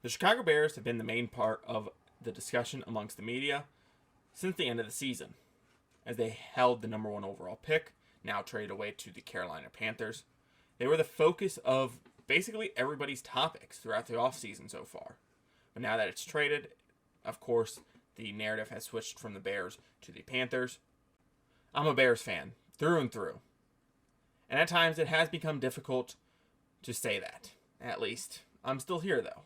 The Chicago Bears have been the main part of the discussion amongst the media since the end of the season, as they held the number 1 overall pick, now traded away to the Carolina Panthers. They were the focus of basically everybody's topics throughout the offseason so far. But now that it's traded, of course, the narrative has switched from the Bears to the Panthers. I'm a Bears fan, through and through. And at times it has become difficult to say that. At least, I'm still here though.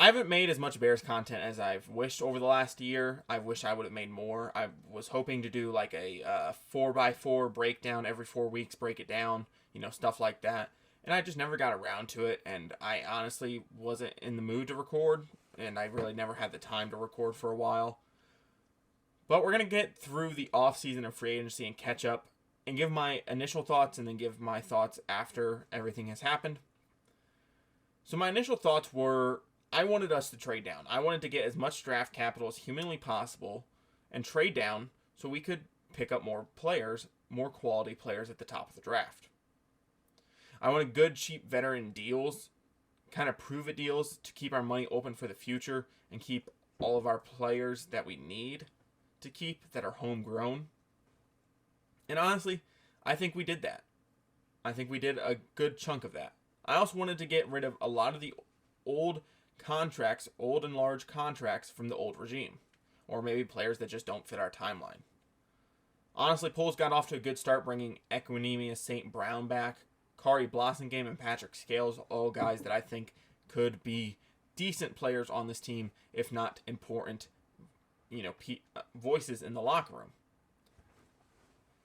I haven't made as much Bears content as I've wished over the last year. I wish I would have made more. I was hoping to do like a 4x4 breakdown every 4 weeks, break it down, stuff like that. And I just never got around to it, and I honestly wasn't in the mood to record, and I really never had the time to record for a while. But we're going to get through the offseason and free agency and catch up and give my initial thoughts and then give my thoughts after everything has happened. So my initial thoughts were, I wanted us to trade down. I wanted to get as much draft capital as humanly possible and trade down so we could pick up more players, more quality players at the top of the draft. I wanted good, cheap veteran deals, kind of prove-it deals to keep our money open for the future and keep all of our players that we need to keep that are homegrown. And honestly, I think we did that. I think we did a good chunk of that. I also wanted to get rid of a lot of the old and large contracts from the old regime, or maybe players that just don't fit our timeline. Honestly, Poles got off to a good start bringing Equinemius St. Brown back, Kari Blasingame and Patrick Scales, all guys that I think could be decent players on this team, if not important, voices in the locker room.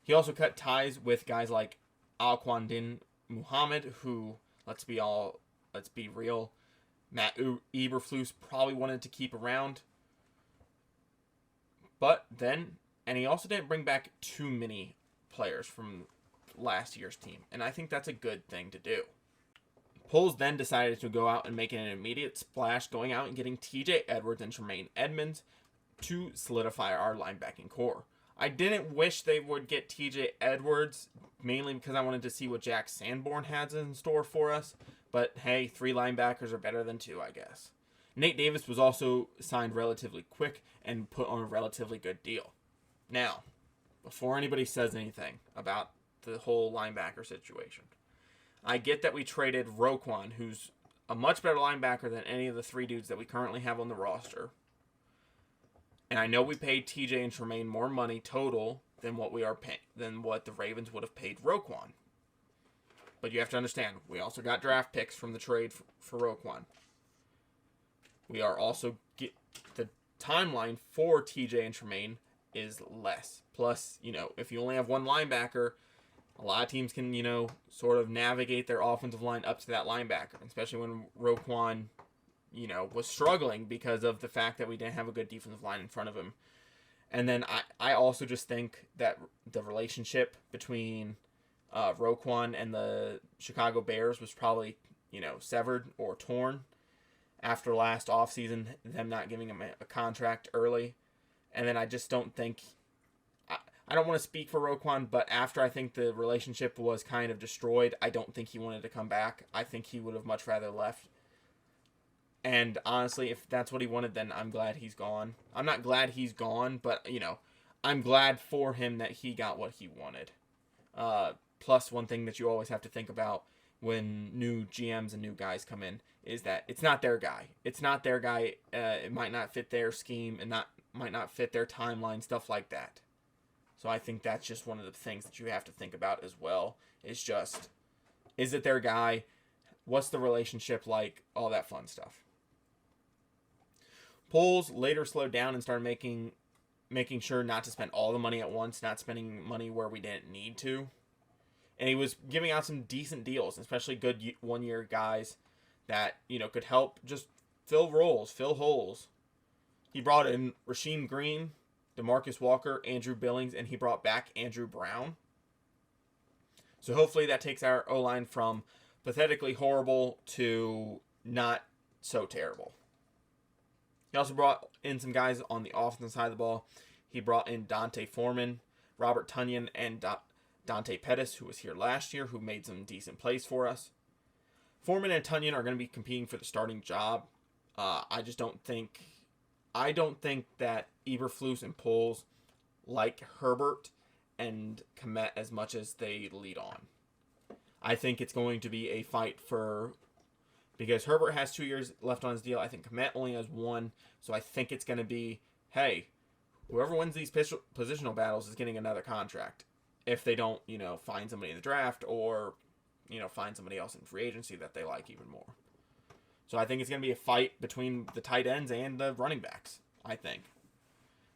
He also cut ties with guys like Alquandin Muhammed, who, let's be real, Matt Eberflus probably wanted to keep around. And he also didn't bring back too many players from last year's team, and I think that's a good thing to do. Poles then decided to go out and make an immediate splash, going out and getting TJ Edwards and Tremaine Edmunds to solidify our linebacking core. I didn't wish they would get TJ Edwards, mainly because I wanted to see what Jack Sanborn has in store for us. But hey, 3 linebackers are better than 2, I guess. Nate Davis was also signed relatively quick and put on a relatively good deal. Now, before anybody says anything about the whole linebacker situation, I get that we traded Roquan, who's a much better linebacker than any of the 3 dudes that we currently have on the roster. And I know we paid TJ and Tremaine more money total than what the Ravens would have paid Roquan. But you have to understand, we also got draft picks from the trade for Roquan. We are also the timeline for TJ and Tremaine is less. Plus, if you only have 1 linebacker, a lot of teams can, sort of navigate their offensive line up to that linebacker, especially when Roquan, was struggling because of the fact that we didn't have a good defensive line in front of him. And then I also just think that the relationship between Roquan and the Chicago Bears was probably, severed or torn after last offseason, them not giving him a contract early. And then I just don't think, I don't want to speak for Roquan, but after I think the relationship was kind of destroyed, I don't think he wanted to come back. I think he would have much rather left. And honestly, if that's what he wanted, then I'm glad he's gone. I'm not glad he's gone, but, I'm glad for him that he got what he wanted. Plus, one thing that you always have to think about when new GMs and new guys come in is that it's not their guy. It's not their guy. It might not fit their scheme and might not fit their timeline, stuff like that. So I think that's just one of the things that you have to think about as well. Is it their guy? What's the relationship like? All that fun stuff. Poles later slowed down and started making sure not to spend all the money at once, not spending money where we didn't need to. And he was giving out some decent deals, especially good one-year guys that, could help just fill roles, fill holes. He brought in Rasheem Green, DeMarcus Walker, Andrew Billings, and he brought back Andrew Brown. So hopefully that takes our O-line from pathetically horrible to not so terrible. He also brought in some guys on the offensive side of the ball. He brought in Dante Foreman, Robert Tonyan, and Dante Pettis, who was here last year, who made some decent plays for us. Foreman and Tonyan are going to be competing for the starting job. I don't think that Eberflus and Poles like Herbert and Kmets as much as they lead on. I think it's going to be a fight because Herbert has 2 years left on his deal. I think Kmets only has 1. So I think it's going to be, hey, whoever wins these positional battles is getting another contract. If they don't, find somebody in the draft or, find somebody else in free agency that they like even more. So I think it's going to be a fight between the tight ends and the running backs, I think.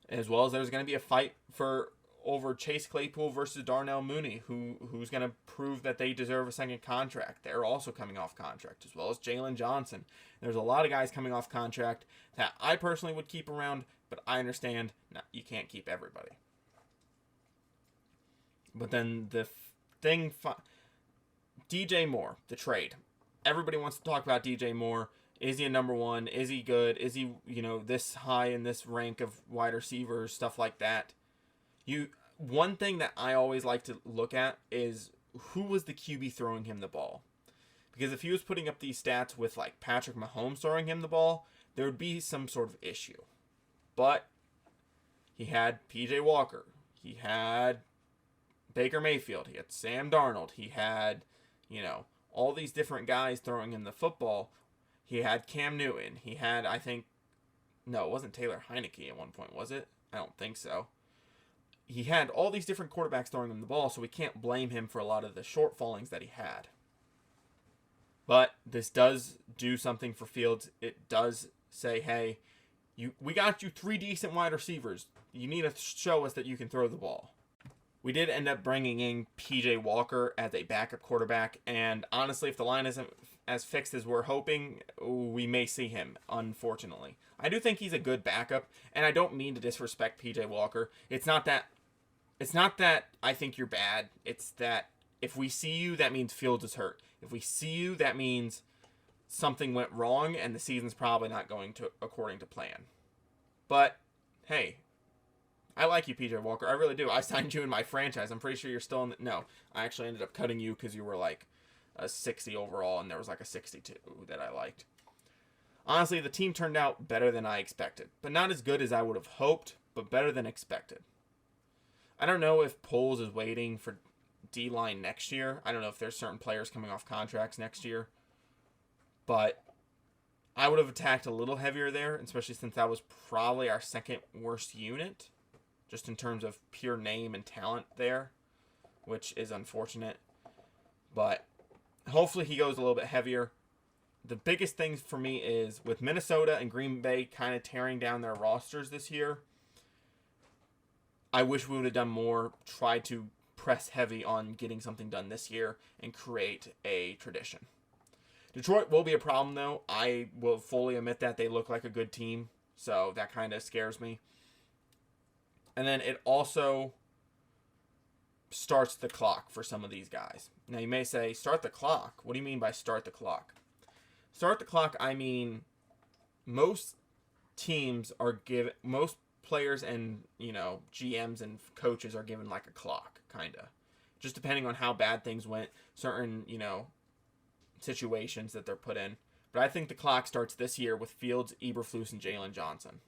As well as there's going to be a fight over Chase Claypool versus Darnell Mooney, who's going to prove that they deserve a second contract. They're also coming off contract, as well as Jaylon Johnson. There's a lot of guys coming off contract that I personally would keep around, but I understand you can't keep everybody. But then the thing, DJ Moore, the trade. Everybody wants to talk about DJ Moore. Is he a number 1? Is he good? Is he, this high in this rank of wide receivers, stuff like that? One thing that I always like to look at is who was the QB throwing him the ball. Because if he was putting up these stats with like Patrick Mahomes throwing him the ball, there would be some sort of issue. But he had PJ Walker. He had Baker Mayfield. He had Sam Darnold. He had, all these different guys throwing him the football. He had Cam Newton. He had, it wasn't Taylor Heineke at one point, was it? I don't think so. He had all these different quarterbacks throwing him the ball, so we can't blame him for a lot of the shortfallings that he had. But this does do something for Fields. It does say, hey, we got you 3 decent wide receivers. You need to show us that you can throw the ball. We did end up bringing in PJ Walker as a backup quarterback, and honestly, if the line isn't as fixed as we're hoping, we may see him, unfortunately. I do think he's a good backup, and I don't mean to disrespect PJ Walker. It's not that I think you're bad. It's that if we see you, that means Fields is hurt. If we see you, that means something went wrong, and the season's probably not going to according to plan. But, hey, I like you, PJ Walker. I really do. I signed you in my franchise. I'm pretty sure you're still in no, I actually ended up cutting you because you were like a 60 overall, and there was like a 62 that I liked. Honestly, the team turned out better than I expected. But not as good as I would have hoped, but better than expected. I don't know if Poles is waiting for D-line next year. I don't know if there's certain players coming off contracts next year. But I would have attacked a little heavier there, especially since that was probably our second worst unit, just in terms of pure name and talent there, which is unfortunate. But hopefully he goes a little bit heavier. The biggest thing for me is with Minnesota and Green Bay kind of tearing down their rosters this year, I wish we would have done more, tried to press heavy on getting something done this year and create a tradition. Detroit will be a problem, though. I will fully admit that they look like a good team, so that kind of scares me. And then it also starts the clock for some of these guys. Now, you may say, start the clock? What do you mean by start the clock? Start the clock, I mean, most teams are given, most players and, GMs and coaches are given like a clock, kind of. Just depending on how bad things went, certain, situations that they're put in. But I think the clock starts this year with Fields, Eberflus, and Jaylon Johnson.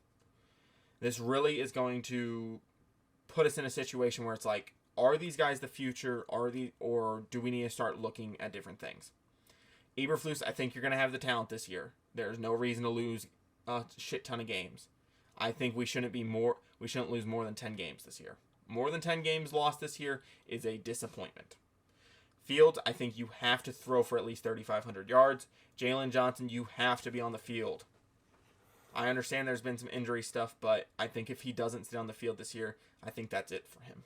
This really is going to put us in a situation where it's like, are these guys the future? Or do we need to start looking at different things? Eberflus, I think you're going to have the talent this year. There's no reason to lose a shit ton of games. I think we shouldn't lose more than 10 games this year. More than 10 games lost this year is a disappointment. Fields, I think you have to throw for at least 3,500 yards. Jaylon Johnson, you have to be on the field. I understand there's been some injury stuff, but I think if he doesn't sit on the field this year, I think that's it for him.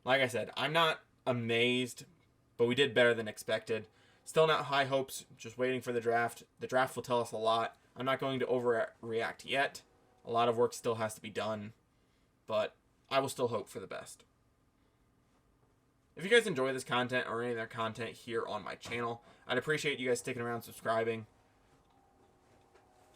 Like I said, I'm not amazed, but we did better than expected. Still not high hopes, just waiting for the draft. The draft will tell us a lot. I'm not going to overreact yet. A lot of work still has to be done, but I will still hope for the best. If you guys enjoy this content or any other content here on my channel, I'd appreciate you guys sticking around, subscribing.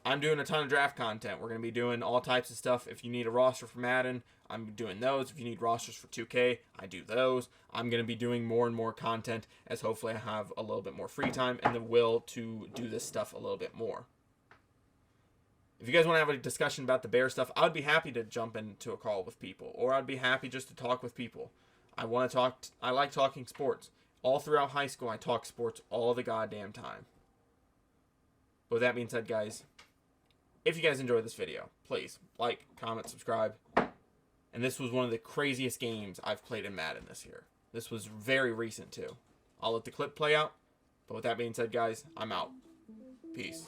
I'm doing a ton of draft content. We're going to be doing all types of stuff. If you need a roster for Madden, I'm doing those. If you need rosters for 2K, I do those. I'm going to be doing more and more content as hopefully I have a little bit more free time and the will to do this stuff a little bit more. If you guys want to have a discussion about the Bear stuff, I would be happy to jump into a call with people, or I'd be happy just to talk with people. I want to talk. I like talking sports. All throughout high school, I talk sports all the goddamn time. But with that being said, guys, if you guys enjoyed this video, please like, comment, subscribe. And this was one of the craziest games I've played in Madden this year. This was very recent too. I'll let the clip play out. But with that being said, guys, I'm out. Peace.